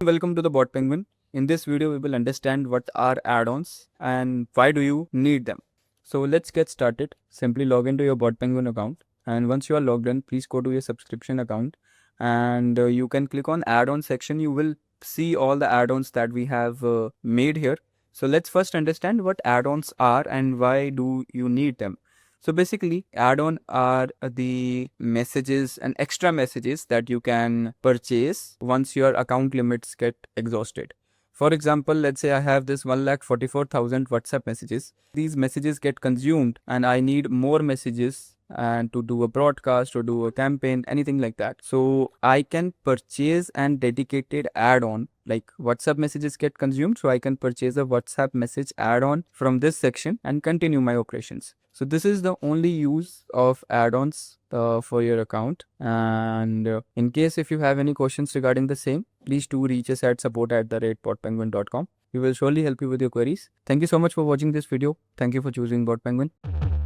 Welcome to the BotPenguin. In this video, we will understand what are add-ons and why do you need them. So let's get started. Simply log into your BotPenguin account, and once you are logged in, please go to your subscription account and you can click on add-on section. You will see all the add-ons that we have made here. So let's first understand what add-ons are and why do you need them. So basically, add-on are the messages and extra messages that you can purchase once your account limits get exhausted. For example, let's say I have this 1,44,000 WhatsApp messages. These messages get consumed and I need more messages and to do a broadcast or do a campaign, anything like that. So I can purchase an dedicated add-on. Like WhatsApp messages get consumed, so I can purchase a WhatsApp message add-on from this section and continue my operations. So this is the only use of add-ons for your account. And in case if you have any questions regarding the same, please do reach us at support@botpenguin.com. We will surely help you with your queries. Thank you so much for watching this video. Thank you for choosing BotPenguin.